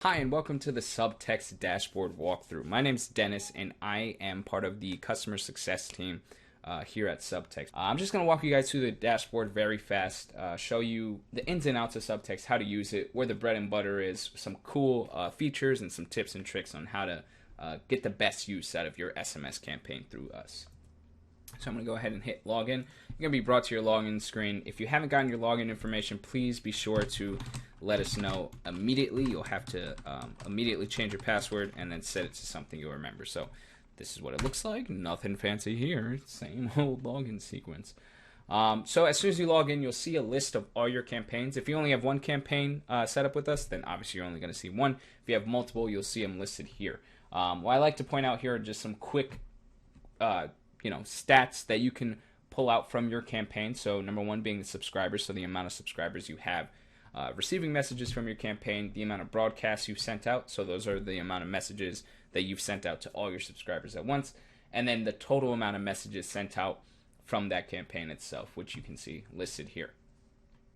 Hi, and welcome to the Subtext dashboard walkthrough. My name's Dennis, and I am part of the customer success team here at Subtext. I'm just going to walk you guys through the dashboard very fast, show you the ins and outs of Subtext, how to use it, where the bread and butter is, some cool features, and some tips and tricks on how to get the best use out of your SMS campaign through us. So I'm going to go ahead and hit login. You're going to be brought to your login screen. If you haven't gotten your login information, please be sure to let us know immediately. You'll have to immediately change your password and then set it to something you'll remember. So this is what it looks like. Nothing fancy here. Same old login sequence. So as soon as you log in, you'll see a list of all your campaigns. If you only have one campaign set up with us, then obviously you're only going to see one. If you have multiple, you'll see them listed here. What I like to point out here are just some quick stats that you can pull out from your campaign. So number one being the subscribers, so the amount of subscribers you have receiving messages from your campaign, the amount of broadcasts you've sent out, so those are the amount of messages that you've sent out to all your subscribers at once, and then the total amount of messages sent out from that campaign itself, which you can see listed here.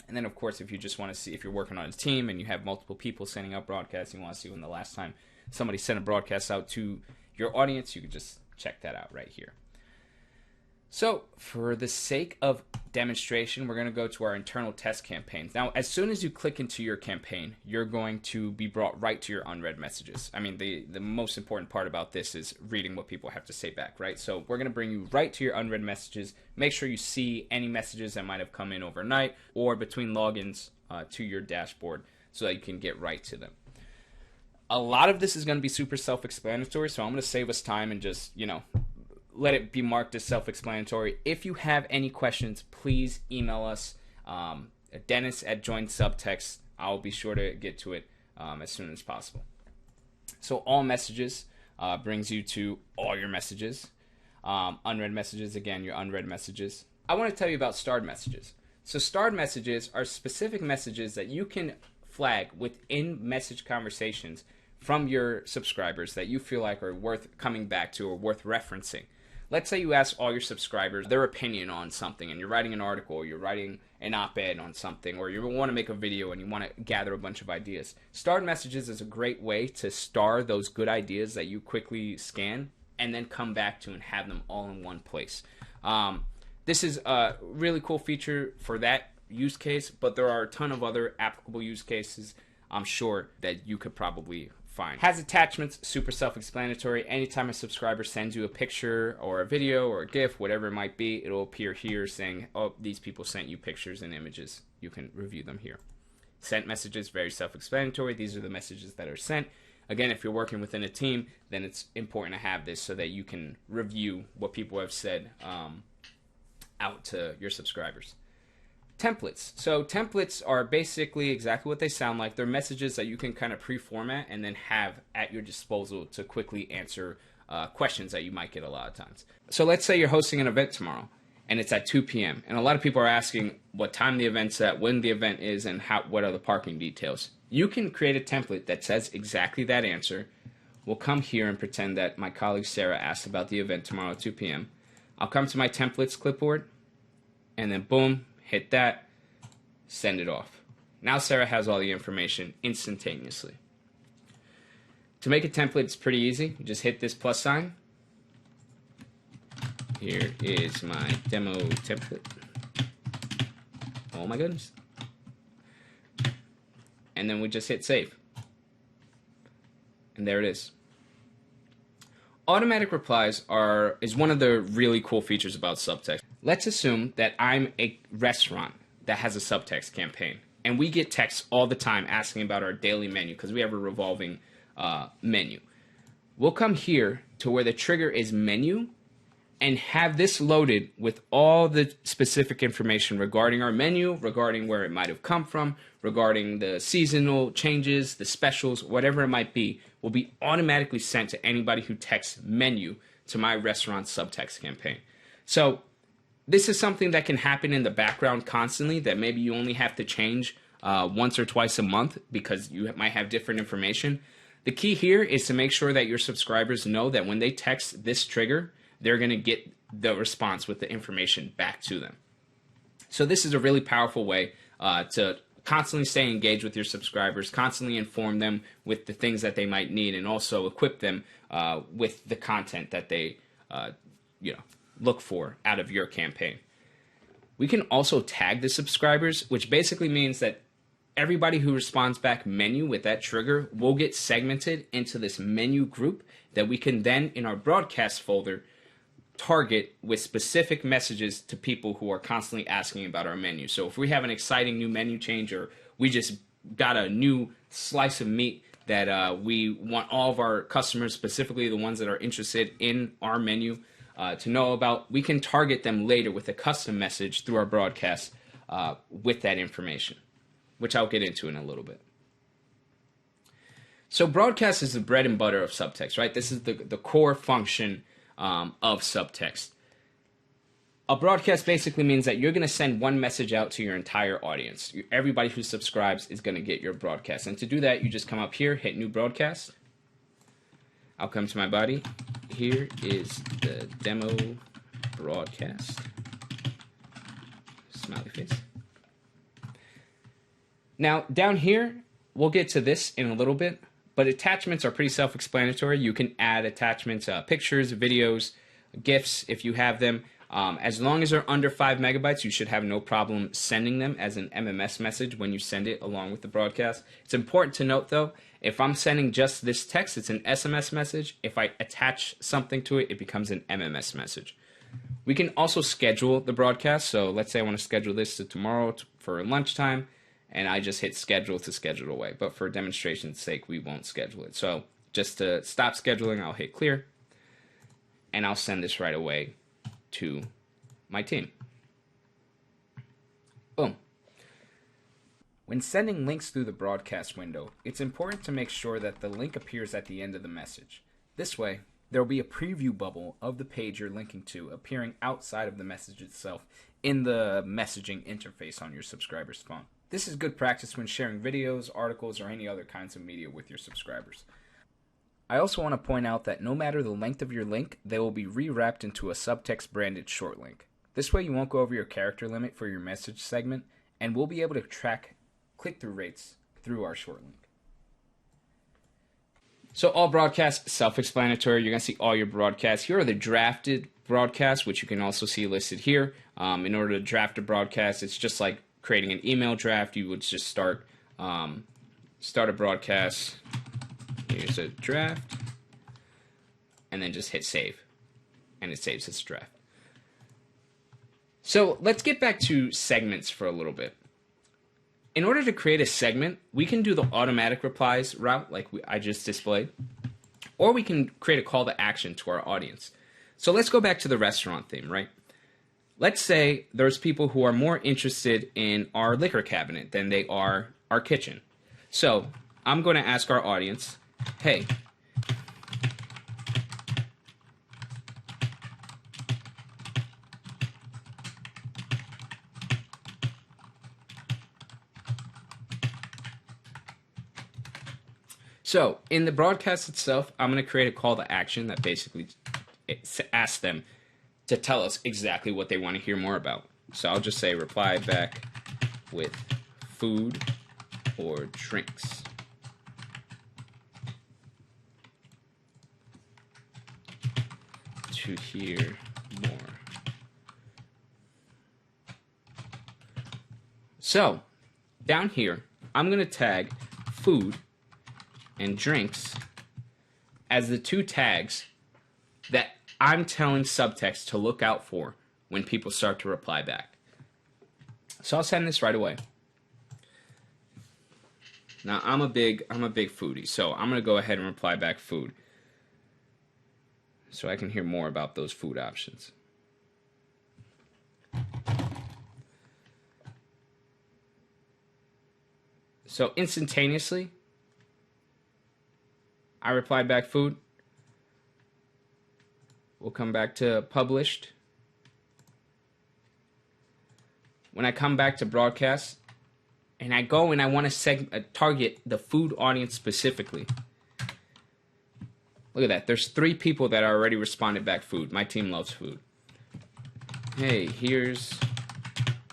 And then of course, if you just want to see, if you're working on a team and you have multiple people sending out broadcasts, you want to see when the last time somebody sent a broadcast out to your audience, you can just check that out right here. So for the sake of demonstration, we're going to go to our internal test campaigns. Now, as soon as you click into your campaign, you're going to be brought right to your unread messages. I mean, the most important part about this is reading what people have to say back, right? So we're going to bring you right to your unread messages. Make sure you see any messages that might have come in overnight or between logins to your dashboard so that you can get right to them. A lot of this is going to be super self-explanatory, so I'm going to save us time and just, let it be marked as self-explanatory. If you have any questions, please email us, Dennis at Join Subtext. I'll be sure to get to it as soon as possible. So all messages brings you to all your messages. Unread messages, again, your unread messages. I want to tell you about starred messages. So starred messages are specific messages that you can flag within message conversations from your subscribers that you feel like are worth coming back to or worth referencing. Let's say you ask all your subscribers their opinion on something, and you're writing an article, or you're writing an op-ed on something, or you want to make a video and you want to gather a bunch of ideas. Starred messages is a great way to star those good ideas that you quickly scan and then come back to and have them all in one place. This is a really cool feature for that use case, but there are a ton of other applicable use cases I'm sure that you could probably find. Has attachments, super self-explanatory. Anytime a subscriber sends you a picture or a video or a GIF, whatever it might be, it'll appear here saying, oh, these people sent you pictures and images. You can review them here. Sent messages, very self-explanatory. These are the messages that are sent. Again, if you're working within a team, then it's important to have this so that you can review what people have said out to your subscribers. Templates. So templates are basically exactly what they sound like. They're messages that you can kind of pre-format and then have at your disposal to quickly answer questions that you might get a lot of times. So let's say you're hosting an event tomorrow and it's at 2 p.m. and a lot of people are asking what time the event's at, when the event is, and what are the parking details. You can create a template that says exactly that answer. We'll come here and pretend that my colleague Sarah asked about the event tomorrow at 2 p.m. I'll come to my templates clipboard and then boom, hit that, send it off. Now Sarah has all the information instantaneously. To make a template, it's pretty easy. You just hit this plus sign. Here is my demo template. Oh my goodness. And then we just hit save. And there it is. Automatic replies is one of the really cool features about Subtext. Let's assume that I'm a restaurant that has a Subtext campaign, and we get texts all the time asking about our daily menu because we have a revolving menu. We'll come here to where the trigger is menu and have this loaded with all the specific information regarding our menu, regarding where it might have come from, regarding the seasonal changes, the specials, whatever it might be, will be automatically sent to anybody who texts menu to my restaurant Subtext campaign. So this is something that can happen in the background constantly that maybe you only have to change once or twice a month because you might have different information. The key here is to make sure that your subscribers know that when they text this trigger, they're going to get the response with the information back to them. So this is a really powerful way to constantly stay engaged with your subscribers, constantly inform them with the things that they might need, and also equip them with the content that they look for out of your campaign. We can also tag the subscribers, which basically means that everybody who responds back menu with that trigger will get segmented into this menu group that we can then, in our broadcast folder, target with specific messages to people who are constantly asking about our menu. So if we have an exciting new menu change, or we just got a new slice of meat that we want all of our customers, specifically the ones that are interested in our menu, to know about, we can target them later with a custom message through our broadcast with that information, which I'll get into in a little bit. So broadcast is the bread and butter of Subtext, right? This is the core function of Subtext. A broadcast basically means that you're going to send one message out to your entire audience. Everybody who subscribes is going to get your broadcast. And to do that, you just come up here, hit New Broadcast. I'll come to my body. Here is the demo broadcast. Smiley face. Now, down here, we'll get to this in a little bit, but attachments are pretty self-explanatory. You can add attachments, pictures, videos, GIFs if you have them. As long as they're under 5 megabytes, you should have no problem sending them as an MMS message when you send it along with the broadcast. It's important to note, though, if I'm sending just this text, it's an SMS message. If I attach something to it, it becomes an MMS message. We can also schedule the broadcast. So let's say I want to schedule this to tomorrow for lunchtime, and I just hit schedule to schedule away. But for demonstration's sake, we won't schedule it. So just to stop scheduling, I'll hit clear, and I'll send this right away to my team. Boom. When sending links through the broadcast window, it's important to make sure that the link appears at the end of the message. This way, there will be a preview bubble of the page you're linking to appearing outside of the message itself in the messaging interface on your subscriber's phone. This is good practice when sharing videos, articles, or any other kinds of media with your subscribers. I also want to point out that no matter the length of your link, they will be rewrapped into a Subtext branded short link. This way you won't go over your character limit for your message segment, and we'll be able to track click-through rates through our short link. So all broadcasts, self-explanatory. You're going to see all your broadcasts. Here are the drafted broadcasts, which you can also see listed here. In order to draft a broadcast, it's just like creating an email draft. You would just start a broadcast. Here's a draft, and then just hit save, and it saves its draft. So let's get back to segments for a little bit. In order to create a segment, we can do the automatic replies route like I just displayed, or we can create a call to action to our audience. So let's go back to the restaurant theme, right? Let's say there's people who are more interested in our liquor cabinet than they are our kitchen. So I'm going to ask our audience, hey, so in the broadcast itself, I'm going to create a call to action that basically asks them to tell us exactly what they want to hear more about. So I'll just say reply back with food or drinks. To hear more. So down here, I'm going to tag food and drinks as the two tags that I'm telling Subtext to look out for when people start to reply back. So I'll send this right away. Now I'm a big foodie, so I'm going to go ahead and reply back food, so I can hear more about those food options. So instantaneously, I replied back food. We'll come back to published. When I come back to broadcast, and I go and I want to target the food audience specifically. Look at that. There's 3 people that already responded back food. My team loves food. Hey, here's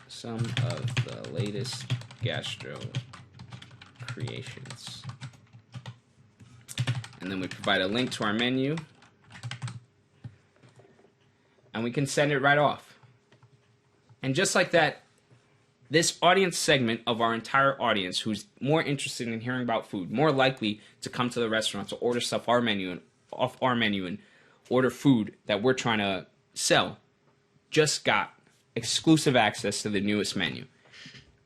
some of the latest Gastro Creations. And then we provide a link to our menu. And we can send it right off. And just like that, this audience segment of our entire audience who's more interested in hearing about food, more likely to come to the restaurant to order stuff off our menu and order food that we're trying to sell, just got exclusive access to the newest menu.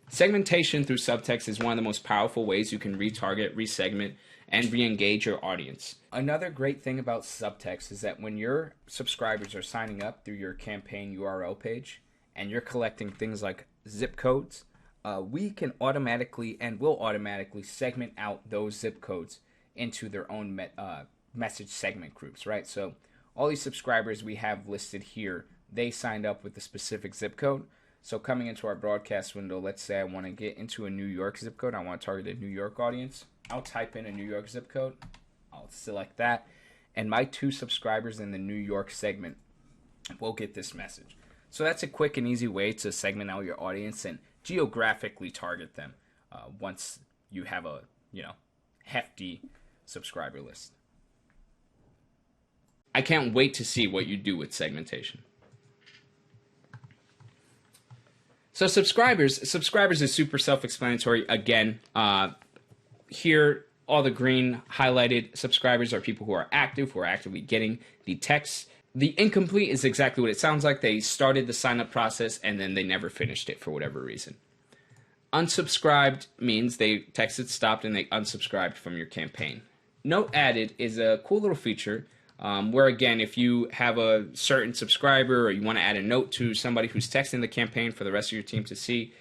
Segmentation through Subtext is one of the most powerful ways you can retarget, resegment, and re-engage your audience. Another great thing about Subtext is that when your subscribers are signing up through your campaign URL page and you're collecting things like zip codes, we can automatically and will automatically segment out those zip codes into their own message segment groups, right? So all these subscribers we have listed here, they signed up with a specific zip code. So coming into our broadcast window, let's say I want to get into a New York zip code. I want to target a New York audience. I'll type in a New York zip code. I'll select that. And my 2 subscribers in the New York segment will get this message. So that's a quick and easy way to segment out your audience and geographically target them once you have a hefty subscriber list. I can't wait to see what you do with segmentation. So subscribers is super self-explanatory. Again, here, all the green highlighted subscribers are people who are actively getting the texts. The incomplete is exactly what it sounds like. They started the sign-up process and then they never finished it for whatever reason. Unsubscribed means they texted stopped and they unsubscribed from your campaign. Note added is a cool little feature where, again, if you have a certain subscriber or you want to add a note to somebody who's texting the campaign for the rest of your team to see,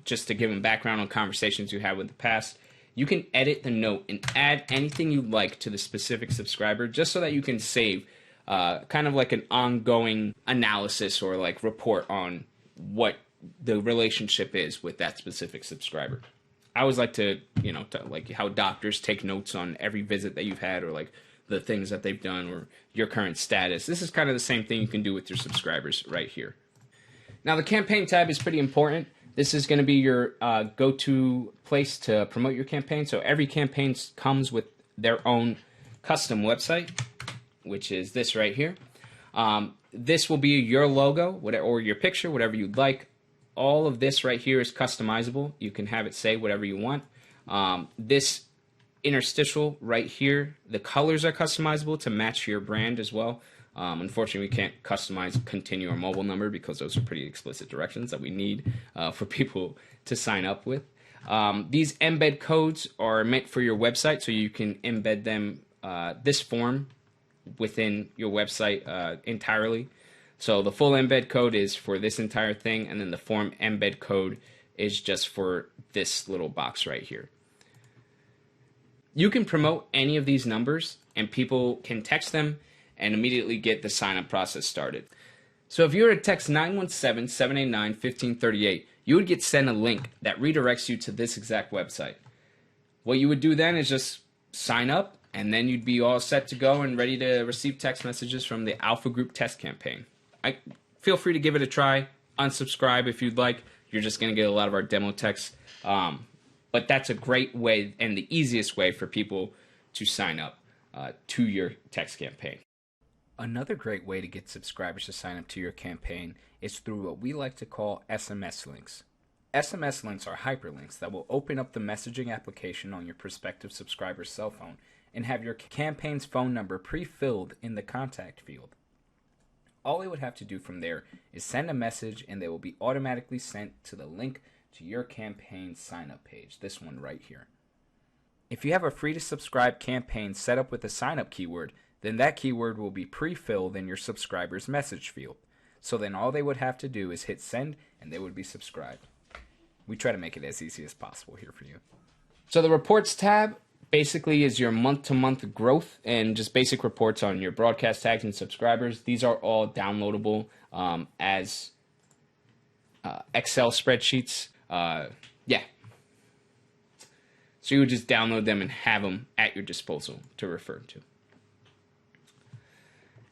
just to give them background on conversations you had with the past, you can edit the note and add anything you like to the specific subscriber just so that you can save kind of like an ongoing analysis or like report on what the relationship is with that specific subscriber. I always like to, like how doctors take notes on every visit that you've had or like the things that they've done or your current status. This is kind of the same thing you can do with your subscribers right here. Now the campaign tab is pretty important. This is going to be your go-to place to promote your campaign. So every campaign comes with their own custom website, which is this right here. This will be your logo or your picture, whatever you'd like. All of this right here is customizable. You can have it say whatever you want. This interstitial right here, the colors are customizable to match your brand as well. Unfortunately, we can't customize continue or mobile number because those are pretty explicit directions that we need for people to sign up with. These embed codes are meant for your website, so you can embed them, this form within your website entirely. So the full embed code is for this entire thing, and then the form embed code is just for this little box right here. You can promote any of these numbers, and people can text them and immediately get the sign-up process started. So if you were to text 917-789-1538, you would get sent a link that redirects you to this exact website. What you would do then is just sign up, and then you'd be all set to go and ready to receive text messages from the Alpha Group test campaign. Feel free to give it a try. Unsubscribe if you'd like. You're just going to get a lot of our demo text. But that's a great way and the easiest way for people to sign up to your text campaign. Another great way to get subscribers to sign up to your campaign is through what we like to call SMS links. SMS links are hyperlinks that will open up the messaging application on your prospective subscriber's cell phone and have your campaign's phone number pre-filled in the contact field. All they would have to do from there is send a message and they will be automatically sent to the link to your campaign sign-up page, this one right here. If you have a free-to-subscribe campaign set up with a sign-up keyword, then that keyword will be pre-filled in your subscriber's message field. So then all they would have to do is hit send and they would be subscribed. We try to make it as easy as possible here for you. So the reports tab basically is your month-to-month growth and just basic reports on your broadcast tags and subscribers. These are all downloadable as Excel spreadsheets. So you would just download them and have them at your disposal to refer to.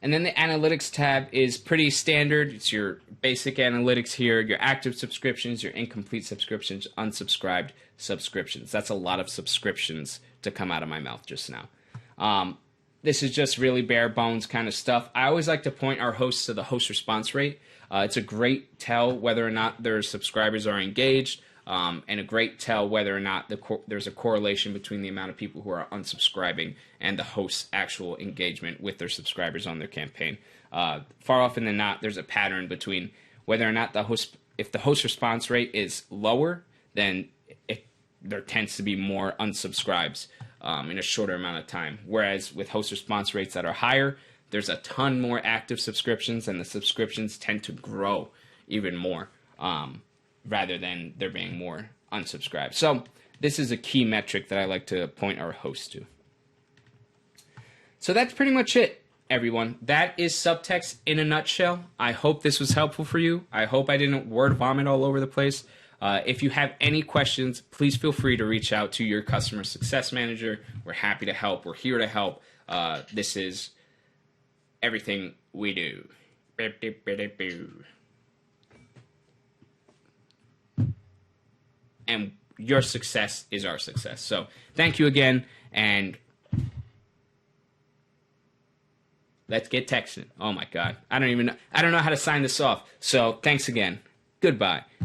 And then the analytics tab is pretty standard. It's your basic analytics here, your active subscriptions, your incomplete subscriptions, unsubscribed subscriptions. That's a lot of subscriptions to come out of my mouth just now. This is just really bare bones kind of stuff. I always like to point our hosts to the host response rate. It's a great tell whether or not their subscribers are engaged, and a great tell whether or not there's a correlation between the amount of people who are unsubscribing and the host's actual engagement with their subscribers on their campaign. Far often than not, there's a pattern between whether or not if the host response rate is lower, then there tends to be more unsubscribes in a shorter amount of time. Whereas with host response rates that are higher, there's a ton more active subscriptions, and the subscriptions tend to grow even more, rather than there being more unsubscribed. So this is a key metric that I like to point our hosts to. So that's pretty much it, everyone. That is Subtext in a nutshell. I hope this was helpful for you. I hope I didn't word vomit all over the place. If you have any questions, please feel free to reach out to your customer success manager. We're happy to help. We're here to help. This is everything we do. And your success is our success. So thank you again, and let's get texting. Oh my God. I don't know how to sign this off. So thanks again. Goodbye.